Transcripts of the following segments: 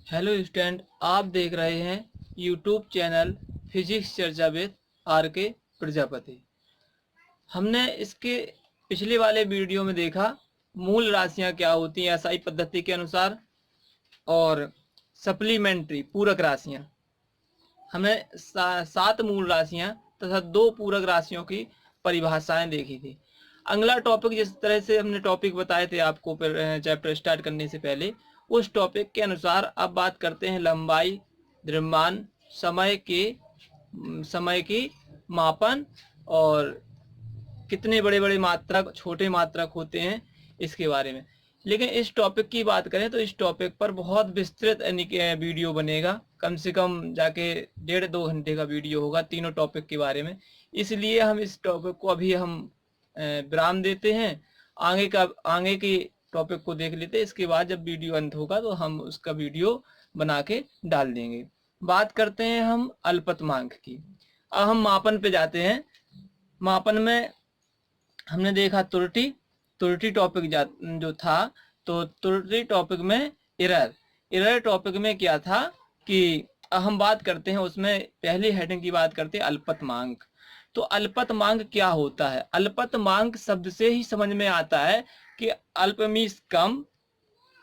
Hello student, आप देख रहे हैं यूट्यूब चैनल फिजिक्स चर्चा विद आर.के. प्रजापति। हमने इसके पिछले वाले वीडियो में देखा मूल राशियां क्या होती हैं एसआई पद्धति के अनुसार और सप्लीमेंट्री पूरक राशियां। हमने 7 मूल राशियां तथा 2 पूरक राशियों की परिभाषाएं देखी थी। अगला टॉपिक जिस तरह से हमने टॉपिक बताए थे आपको चैप्टर स्टार्ट करने से पहले, उस टॉपिक के अनुसार अब बात करते हैं लंबाई, द्रव्यमान, समय की मापन और कितने बड़े बड़े मात्रक छोटे मात्रक होते हैं इसके बारे में। लेकिन इस टॉपिक की बात करें तो इस टॉपिक पर बहुत विस्तृत वीडियो बनेगा, कम से कम जाके 1.5-2 घंटे का वीडियो होगा तीनों टॉपिक के बारे में। इसलिए हम इस टॉपिक को अभी हम विराम देते हैं, आगे की टॉपिक को देख लेते हैं। इसके बाद जब वीडियो अंत होगा तो हम उसका वीडियो बना के डाल देंगे। बात करते हैं हम अल्पतमांक की। अब हम मापन पे जाते हैं। मापन में हमने देखा त्रुटि टॉपिक जो था, तो त्रुटि टॉपिक में एरर टॉपिक में क्या था कि हम बात करते हैं उसमें पहली हेडिंग की बात करते हैं अल्पतमांक। तो अल्पतमांक क्या होता है? अल्पतमांक शब्द से ही समझ में आता है कि अल्प मीन्स कम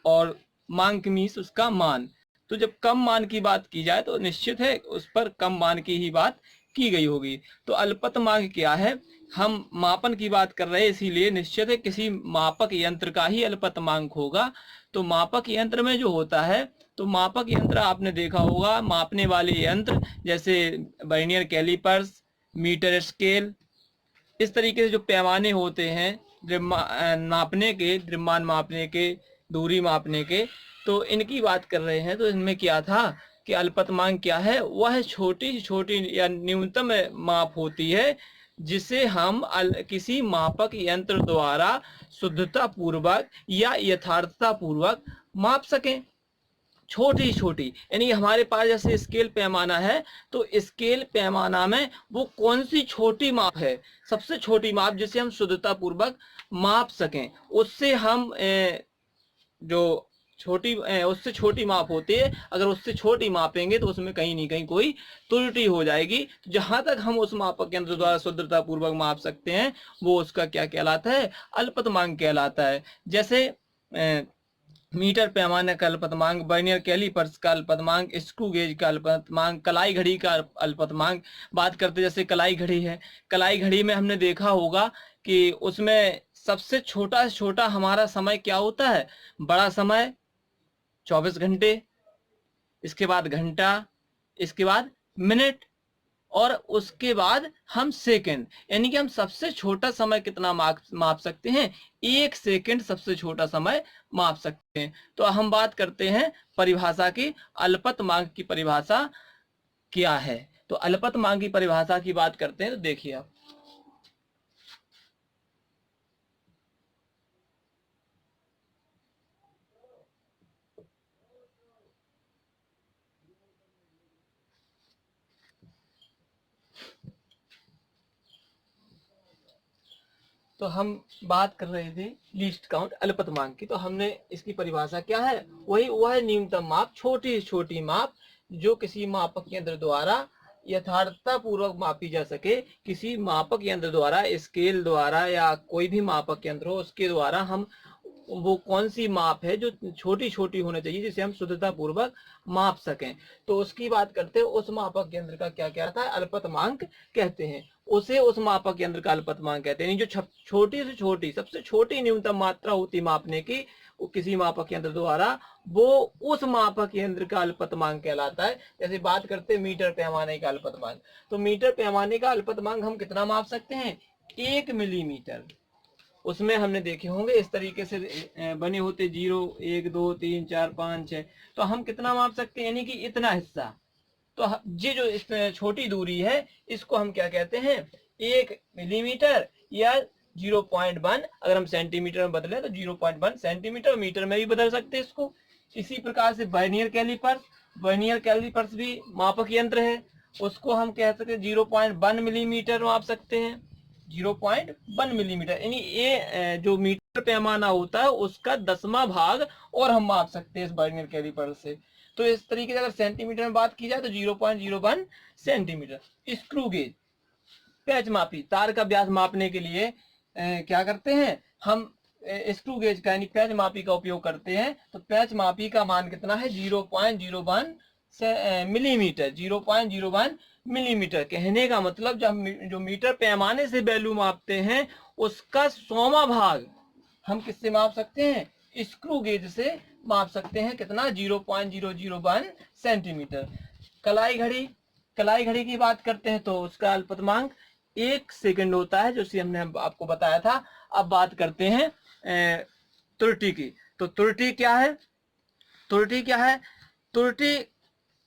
और मांक मीन्स उसका मान। तो जब कम मान की बात की जाए तो निश्चित है उस पर कम मान की ही बात की गई होगी। तो अल्पतमांक क्या है? हम मापन की बात कर रहे हैं, इसीलिए निश्चित है किसी मापक यंत्र का ही अल्पतमांक होगा। तो मापक यंत्र में जो होता है, तो मापक यंत्र आपने देखा होगा, मापने वाले यंत्र जैसे वर्नियर कैलिपर्स, मीटर स्केल, इस तरीके से जो पैमाने होते हैं नापने के, द्रव्यमान मापने के, दूरी मापने के, तो इनकी बात कर रहे हैं। तो इनमें क्या था कि अल्पतमांक क्या है? वह छोटी छोटी या न्यूनतम माप होती है जिसे हम किसी मापक यंत्र द्वारा शुद्धता पूर्वक या यथार्थता पूर्वक माप सकें। छोटी छोटी यानी हमारे पास जैसे स्केल पैमाना है, तो स्केल पैमाना में वो कौन सी छोटी माप है, सबसे छोटी माप जिसे हम शुद्धता पूर्वक माप सकें, उससे हम जो उससे छोटी माप होती है, अगर उससे छोटी मापेंगे तो उसमें कहीं नहीं कहीं कोई त्रुटि हो जाएगी। जहां तक हम उस मापक यंत्र द्वारा शुद्धता पूर्वक माप सकते हैं वो उसका क्या कहलाता है? अल्पतमांक कहलाता है। जैसे मीटर पैमाने का अल्पतमांक, वर्नियर कैलिपर्स का अल्पतमांक, स्क्रू गेज का अल्पतमांक, कलाई घड़ी का अल्पतमांक। बात करते जैसे कलाई घड़ी है, कलाई घड़ी में हमने देखा होगा कि उसमें सबसे छोटा से छोटा हमारा समय क्या होता है? बड़ा समय 24 घंटे, इसके बाद घंटा, इसके बाद मिनट और उसके बाद हम सेकंड, यानी कि हम सबसे छोटा समय कितना माप सकते हैं? 1 सेकंड सबसे छोटा समय माप सकते हैं। तो हम बात करते हैं परिभाषा की, अल्पतमांक की परिभाषा क्या है। तो अल्पतमांक की परिभाषा की बात करते हैं, तो देखिए आप, तो हम बात कर रहे थे लीस्ट काउंट अल्पतमांक की। तो हमने इसकी परिभाषा क्या है? वह न्यूनतम माप, छोटी छोटी माप जो किसी मापक यंत्र द्वारा यथार्थता पूर्वक मापी जा सके। किसी मापक यंत्र द्वारा, स्केल द्वारा या कोई भी मापक यंत्र हो उसके द्वारा हम वो कौन सी माप है जो छोटी छोटी होनी चाहिए जिसे हम शुद्धता पूर्वक माप सकें, तो उसकी बात करते हैं। उस मापक यंत्र का क्या कहता है? अल्पतमांक कहते हैं। उसे उस मापक यंत्र का अल्पतमांक कहते हैं। जो छोटी से छोटी, सबसे छोटी न्यूनतम मात्रा होती मापने की किसी मापक यंत्र द्वारा, वो उस मापक यंत्र का अल्पतमांक कहलाता है। जैसे बात करते हैं मीटर पैमाने का अल्पतमांक, तो मीटर पैमाने का अल्पतमांक हम कितना माप सकते हैं? 1 मिलीमीटर। उसमें हमने देखे होंगे इस तरीके से बने होते 0, 1, 2, 3, 4, 5, 6। तो हम कितना माप सकते हैं? यानी कि इतना हिस्सा। तो ये जो इस छोटी दूरी है इसको हम क्या कहते हैं? 1 मिलीमीटर या 0.1। अगर हम सेंटीमीटर में बदलें तो 0.1 सेंटीमीटर, मीटर में भी बदल सकते हैं इसको। इसी प्रकार से वर्नियर कैलिपर्स भी मापक यंत्र है, उसको हम कह सकते हैं 0.1 मिलीमीटर माप सकते हैं। 0.1 मिलीमीटर यानी ये जो मीटर पैमाना होता है उसका 10वां भाग और हम माप सकते हैं इस वर्नियर कैलिपर से। तो इस तरीके से अगर सेंटीमीटर में बात की जाए तो 0.01 सेंटीमीटर। स्क्रू गेज, पैच मापी, तार का व्यास मापने के लिए क्या करते हैं हम, स्क्रू गेज का यानी पैच मापी का उपयोग करते हैं। तो पैच मापी का मान कितना है 0.01 मिलीमीटर, 0.01 मिलीमीटर। कहने का मतलब जब जो मीटर पैमाने से वैल्यू मापते हैं उसका 100वां भाग हम किससे माप सकते हैं, स्क्रू गेज से माप सकते हैं। कितना, 0.001 सेंटीमीटर। कलाई घड़ी, कलाई घड़ी की बात करते हैं तो उसका अल्पतमांक 1 सेकंड होता है, जो हमने आपको बताया था। अब बात करते हैं त्रुटि की। तो त्रुटि क्या है, त्रुटि क्या है, त्रुटि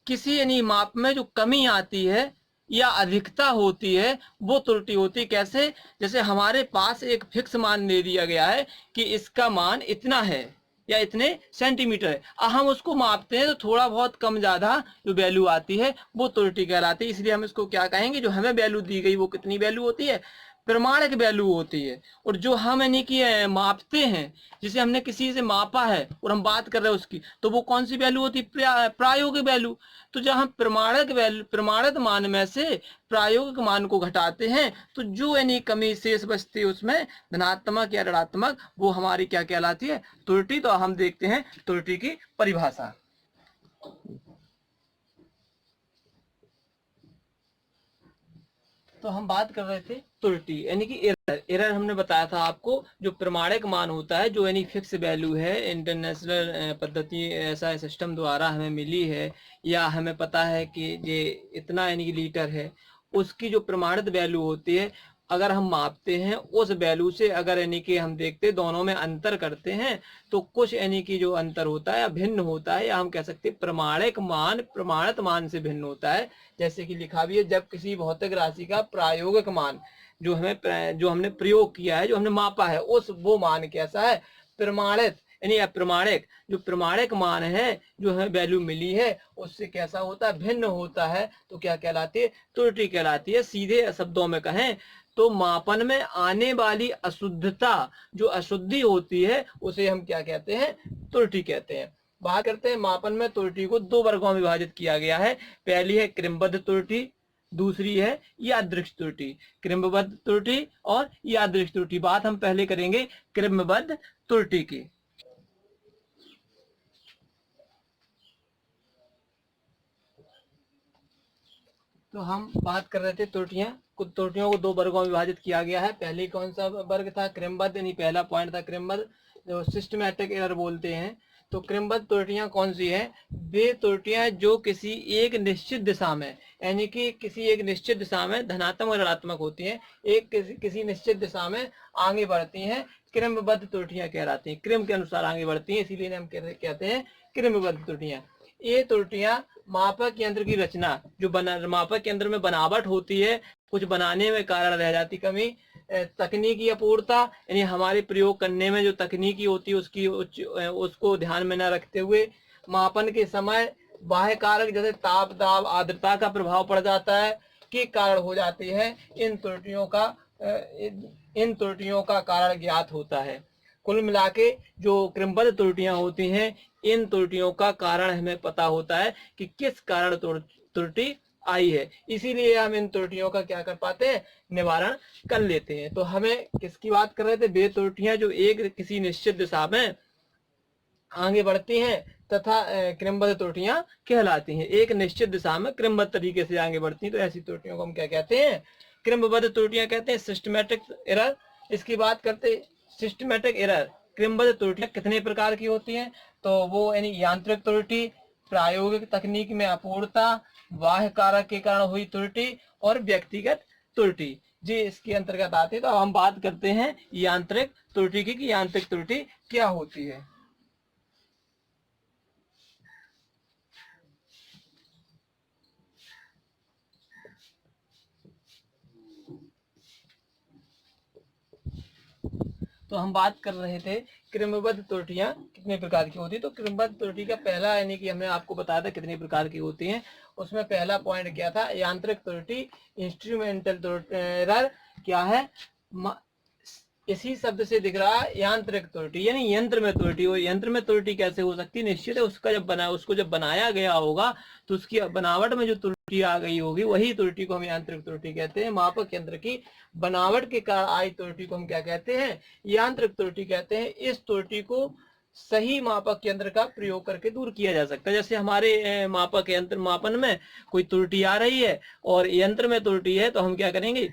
किसी यानी माप में जो कमी आती है या अधिकता होती है वो त्रुटि होती है। कैसे, जैसे हमारे पास एक फिक्स मान दे दिया गया है कि इसका मान इतना है या इतने सेंटीमीटर है, हम उसको मापते हैं तो थोड़ा बहुत कम ज्यादा जो वैल्यू आती है वो त्रुटि कहलाती है। इसलिए हम इसको क्या कहेंगे, जो हमें वैल्यू दी गई वो कितनी वैल्यू होती है, प्रमाणिक वैल्यू होती है। और जो हम यानी कि मापते हैं, जिसे हमने किसी से मापा है और हम बात कर रहे हैं उसकी, तो वो कौन सी वैल्यू होती है, प्रायोगिक वैल्यू। तो जब हम प्रमाणिक वैल्यू, प्रमाणित मान में से प्रायोगिक मान को घटाते हैं तो जो यानी कमी शेष बचती है उसमें धनात्मक या ऋणात्मक, वो हमारी क्या कहलाती है, त्रुटि। तो हम देखते हैं त्रुटि की परिभाषा। तो हम बात कर रहे थे त्रुटि यानी कि एरर। एरर हमने बताया था आपको, जो प्रमाणिक मान होता है, जो यानी फिक्स वैल्यू है, इंटरनेशनल पद्धति ऐसा सिस्टम द्वारा हमें मिली है, या हमें पता है कि ये इतना यानी कि लीटर है, उसकी जो प्रमाणित वैल्यू होती है, अगर हम मापते हैं उस वैल्यू से, अगर यानी कि हम देखते दोनों में अंतर करते हैं तो कुछ यानी कि जो अंतर होता है या भिन्न होता है, या हम कह सकते हैं प्रमाणिक मान प्रमाणित मान से भिन्न होता है। जैसे कि लिखा भी है, जब किसी भौतिक राशि का प्रायोगिक मान, जो हमने प्रयोग किया है, जो हमने मापा है, वो मान कैसा है, प्रमाणित यानी अप्रमाणिक, जो प्रमाणिक मान है, जो हमें वैल्यू मिली है, उससे कैसा होता है, भिन्न होता है, तो क्या कहलाती है, त्रुटि कहलाती है। सीधे शब्दों में कहें तो मापन में आने वाली अशुद्धता, जो अशुद्धि होती है, उसे हम क्या कहते हैं, त्रुटि कहते हैं। बात करते हैं मापन में त्रुटि को 2 वर्गों में विभाजित किया गया है। पहली है क्रमबद्ध त्रुटि, दूसरी है यादृच्छिक त्रुटि। क्रमबद्ध त्रुटि और यादृच्छिक त्रुटि। बात हम पहले करेंगे क्रमबद्ध त्रुटि की। तो हम बात कर रहे थे त्रुटियां, कुछ त्रुटियों को 2 वर्गों में विभाजित किया गया है। पहले कौन सा वर्ग था, क्रमबद्ध, यानी पहला पॉइंट था क्रमबद्ध, जो सिस्टमैटिक एरर बोलते हैं। तो क्रमबद्ध त्रुटियां कौन सी है, वे त्रुटियां जो किसी एक निश्चित दिशा में, यानी कि किसी एक निश्चित दिशा में धनात्मक और ऋणात्मक होती हैं, एक किसी निश्चित दिशा में आगे बढ़ती हैं, क्रमबद्ध त्रुटियां कहलाती हैं। क्रम के अनुसार आगे बढ़ती हैं, इसीलिए हम कहते हैं क्रमबद्ध त्रुटियां। ये त्रुटियां मापक यंत्र की रचना, जो मापक यंत्र में बनावट होती है, कुछ बनाने में कारण रह जाती कमी, तकनीकी अपूर्णता, यानी हमारे प्रयोग करने में जो तकनीकी होती है उसको ध्यान में न रखते हुए, मापन के समय बाह्य कारक जैसे ताप, दाब, आर्द्रता का प्रभाव पड़ जाता है, के कारण हो जाती है। इन त्रुटियों का कारण ज्ञात होता है। कुल मिलाके जो क्रमबद्ध त्रुटियां होती हैं, इन त्रुटियों का कारण हमें पता होता है कि किस कारण त्रुटि आई है, इसीलिए हम इन त्रुटियों का क्या कर पाते हैं, निवारण कर लेते हैं। तो हमें किसकी बात कर रहे थे, वे त्रुटियां जो एक किसी निश्चित दिशा में आगे बढ़ती हैं तथा क्रमबद्ध त्रुटियां कहलाती हैं। एक निश्चित दिशा में क्रमबद्ध तरीके से आगे बढ़ती हैं, तो ऐसी त्रुटियों को हम क्या कहते हैं, क्रमबद्ध त्रुटियां कहते हैं। सिस्टमैटिक एरर, इसकी बात करते, सिस्टमैटिक एरर, क्रमबद्ध त्रुटियां कितने प्रकार की होती हैं, तो वो यानी यांत्रिक त्रुटि, प्रायोगिक तकनीक में अपूर्णता, बाह्य कारक के कारण हुई त्रुटि और व्यक्तिगत त्रुटि, जी इसके अंतर्गत आते हैं। तो हम बात करते हैं यांत्रिक त्रुटि की, कि यांत्रिक त्रुटि क्या होती है। तो हम बात कर रहे थे क्रमबद्ध त्रुटियां कितने प्रकार की होती है। तो क्रमबद्ध त्रुटि का पहला यानी कि हमने आपको बताया था कितने प्रकार की होती हैं, उसमें पहला पॉइंट क्या था, यांत्रिक त्रुटि, इंस्ट्रूमेंटल एरर क्या है, इसी शब्द से दिख रहा है यांत्रिक त्रुटि, यानी यंत्र में त्रुटि। और यंत्र में त्रुटि कैसे हो सकती है? निश्चित है उसको जब बनाया गया होगा तो उसकी बनावट में जो त्रुटि आ गई होगी वही त्रुटि को हम यांत्रिक त्रुटि कहते हैं। मापक यंत्र की बनावट के कारण आई त्रुटि को हम क्या कहते हैं? यांत्रिक त्रुटि कहते हैं। इस त्रुटि को सही मापक यंत्र का प्रयोग करके दूर किया जा सकता है। जैसे हमारे मापक यंत्र मापन में कोई त्रुटि आ रही है और यंत्र में त्रुटि है, तो हम क्या करेंगे?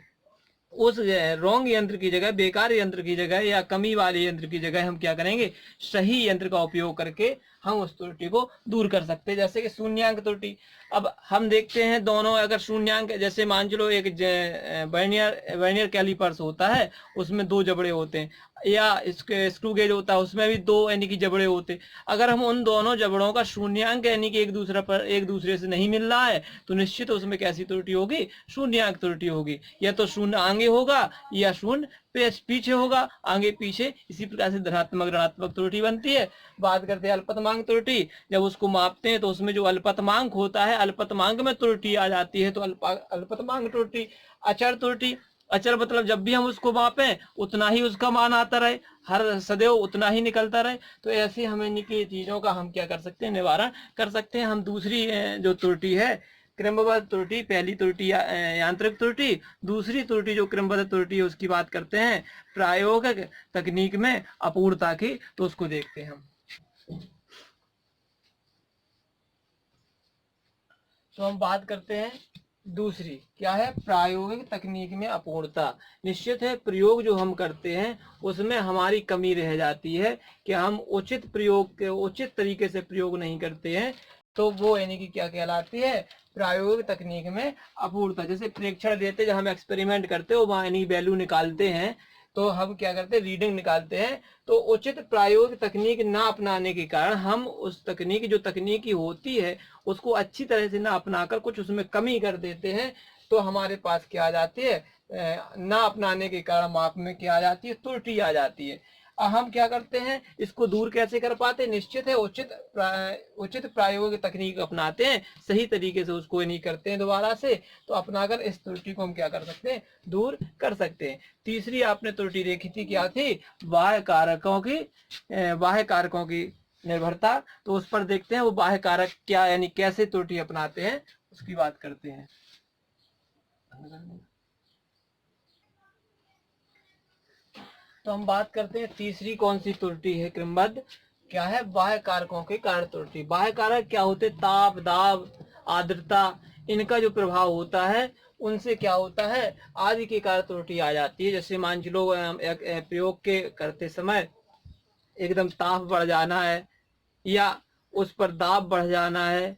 उस रॉन्ग यंत्र की जगह, बेकार यंत्र की जगह या कमी वाले यंत्र की जगह हम क्या करेंगे? सही यंत्र का उपयोग करके हम उस त्रुटि को दूर कर सकते हैं। जैसे कि शून्यांक त्रुटि। अब हम देखते हैं दोनों अगर शून्यांक, जैसे मान लो एक वर्नियर कैलिपर्स होता है, उसमें 2 जबड़े होते हैं, या इसके स्क्रू गेज होता है उसमें भी 2 यानी कि जबड़े होते हैं। अगर हम उन दोनों जबड़ों का शून्यांक यानी कि एक दूसरे से नहीं मिल रहा है तो निश्चित उसमें कैसी त्रुटि होगी? शून्यांक त्रुटि होगी। या तो शून्य आगे होगा या शून्य पीछे होगा, आगे पीछे। इसी प्रकार से धनात्मक ऋणात्मक त्रुटि बनती है। बात करते हैं अल्पतमांक त्रुटि। जब उसको मापते हैं तो उसमें जो अल्पतमांक होता है, अल्पतमांक में त्रुटि आ जाती है तो अल्पतमांक त्रुटि। अचर त्रुटि। अचर मतलब जब भी हम उसको मापें उतना ही उसका मान आता रहे, हर सदैव उतना ही निकलता रहे। तो ऐसी हमें इनकी चीजों का हम क्या कर सकते हैं? निवारण कर सकते हैं। हम दूसरी जो त्रुटि है क्रमबद्ध त्रुटि, पहली त्रुटि यांत्रिक त्रुटि, दूसरी त्रुटि जो क्रमबद्ध त्रुटि है उसकी बात करते हैं प्रायोगिक तकनीक में अपूर्णता की। तो उसको देखते हैं हम। तो हम बात करते हैं दूसरी, क्या है? प्रायोगिक तकनीक में अपूर्णता। निश्चित है प्रयोग जो हम करते हैं उसमें हमारी कमी रह जाती है कि हम उचित तरीके से प्रयोग नहीं करते हैं, तो वो यानी कि क्या कहलाती है? प्रायोगिक तकनीक में अपूर्णता। जैसे प्रेक्षण देते, जब हम एक्सपेरिमेंट करते हो वहां यानी वैल्यू निकालते हैं, तो हम क्या करते हैं? रीडिंग निकालते हैं। तो उचित प्रायोगिक तकनीक ना अपनाने के कारण हम उस तकनीक जो तकनीकी होती है उसको अच्छी तरह से ना अपनाकर कुछ उसमें कमी कर देते हैं, तो हमारे पास क्या आ जाती है? ना अपनाने के कारण माप में क्या आ जाती है? त्रुटि आ जाती है। अब हम क्या करते हैं? इसको दूर कैसे कर पाते हैं? निश्चित है उचित प्रायोगिक तकनीक अपनाते हैं, सही तरीके से उसको नहीं करते हैं दोबारा से, तो अपनाकर इस त्रुटि को हम क्या कर सकते हैं? दूर कर सकते हैं। तीसरी आपने त्रुटि देखी थी, क्या थी? बाह्य कारकों की निर्भरता। तो उस पर देखते हैं वो बाह्य कारक क्या यानी कैसे त्रुटि अपनाते हैं, उसकी बात करते हैं। तो हम बात करते हैं तीसरी कौन सी त्रुटि है क्रमबद्ध, क्या है? बाह्य कारकों के कारण त्रुटि। बाह्य कारक क्या होते? ताप, दाब, आर्द्रता, इनका जो प्रभाव होता है उनसे क्या होता है? आदि के कारण त्रुटि आ जाती है। जैसे मान लो प्रयोग के करते समय एकदम ताप बढ़ जाना है, या उस पर दाब बढ़ जाना है,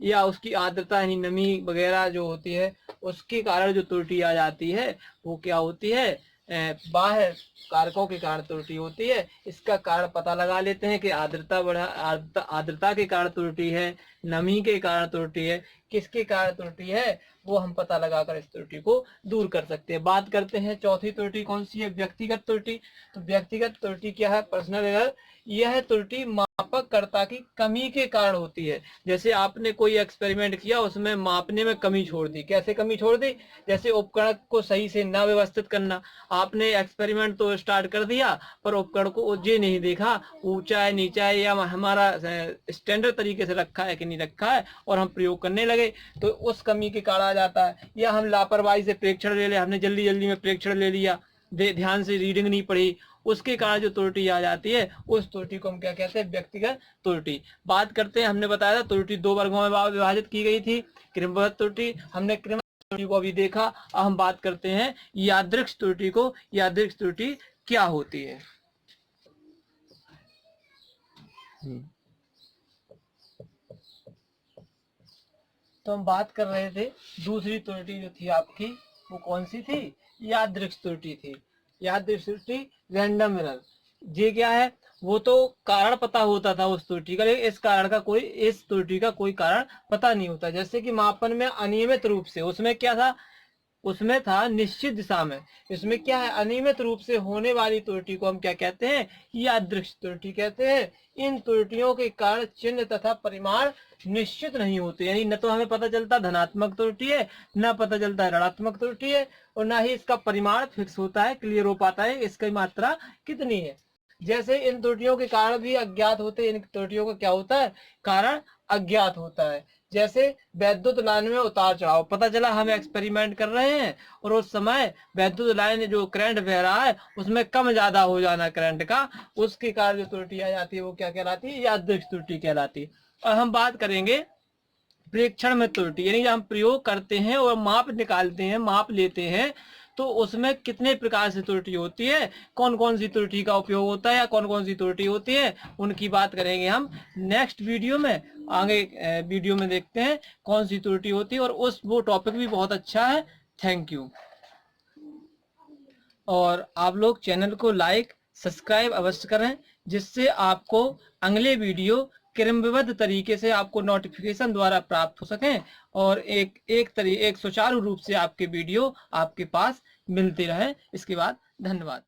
या उसकी आर्द्रता यानी नमी वगैरह जो होती है उसके कारण जो त्रुटि आ जाती है वो क्या होती है? बाह्य कारकों के कारण त्रुटि होती है। इसका कारण पता लगा लेते हैं कि आर्द्रता के कारण त्रुटि है, नमी के कारण त्रुटि है, किसके कारण त्रुटि है वो हम पता लगाकर इस त्रुटि को दूर कर सकते हैं। बात करते हैं चौथी त्रुटि कौन सी है? व्यक्तिगत त्रुटि। तो व्यक्तिगत त्रुटि क्या है? Personal error. यह त्रुटि मापककर्ता की कमी के कारण होती है। जैसे आपने कोई एक्सपेरिमेंट किया, उसमें मापने में कमी छोड़ दी। कैसे कमी छोड़ दी? जैसे उपकरण को सही से ना व्यवस्थित करना। आपने एक्सपेरिमेंट तो स्टार्ट कर दिया पर उपकरण को ये नहीं देखा ऊंचा है नीचा है या हमारा स्टैंडर्ड तरीके से रखा है कि नहीं रखा है, और हम प्रयोग करने लगे, तो उस कमी के कारण आ जाता है। या हम लापरवाही से प्रेक्षण ले लिया, हमने जल्दी जल्दी में प्रेक्षण ले लिया, ध्यान से रीडिंग नहीं पढ़ी, उसके कारण जो त्रुटि आ जाती है उस त्रुटि को हम क्या कहते हैं? व्यक्तिगत त्रुटि। बात करते हैं, हमने बताया था त्रुटि 2 वर्गों में विभाजित की गई थी। क्रमबद्ध त्रुटि, हमने क्रमबद्ध त्रुटि को अभी देखा। अब हम बात करते हैं यादृक्ष त्रुटि को। यादृक्ष त्रुटि क्या होती है? तो हम बात कर रहे थे दूसरी त्रुटि जो थी आपकी वो कौन सी थी? यादृक्ष त्रुटि थी। यादृक्ष त्रुटि, रैंडम एरर। ये क्या है? वो तो कारण पता होता था उस त्रुटि का, लेकिन इस त्रुटि का कोई कारण पता नहीं होता। जैसे कि मापन में अनियमित रूप से, उसमें क्या था? उसमें था निश्चित दिशा में। इसमें क्या है, अनियमित रूप से होने वाली त्रुटि को हम क्या कहते हैं, यादृच्छिक त्रुटि कहते हैं। इन त्रुटियों के कारण चिन्ह तथा परिमाण निश्चित नहीं होते, यानी न तो हमें पता चलता धनात्मक त्रुटि है, न पता चलता है ऋणात्मक त्रुटि है, और ना ही इसका परिमाण फिक्स होता है, क्लियर हो पाता है इसकी मात्रा कितनी है। जैसे इन त्रुटियों के कारण भी अज्ञात होते हैं, इन त्रुटियों का क्या होता है, कारण अज्ञात होता है। जैसे वैद्युत लाइन में उतार चढ़ाव, पता चला हम एक्सपेरिमेंट कर रहे हैं और उस समय वैद्युत लाइन जो करंट बह रहा है उसमें कम ज्यादा हो जाना करंट का, उसके कारण जो त्रुटि आ जाती है वो क्या कहलाती है, यादृच्छिक त्रुटि कहलाती है। और हम बात करेंगे प्रेक्षण में त्रुटि, यानी जब हम प्रयोग करते हैं और माप निकालते हैं, माप लेते हैं, तो उसमें कितने प्रकार से त्रुटि होती है, कौन कौन सी त्रुटि का उपयोग होता है या कौन कौन सी त्रुटि होती है, उनकी बात करेंगे हम नेक्स्ट वीडियो में। आगे वीडियो में देखते हैं कौन सी त्रुटि होती है, और वो टॉपिक भी बहुत अच्छा है। Thank you. और आप लोग चैनल को लाइक सब्सक्राइब अवश्य करें, जिससे आपको अगले वीडियो क्रमबद्ध तरीके से आपको नोटिफिकेशन द्वारा प्राप्त हो सकें और एक सुचारू रूप से आपके वीडियो आपके पास मिलते रहे। इसके बाद धन्यवाद।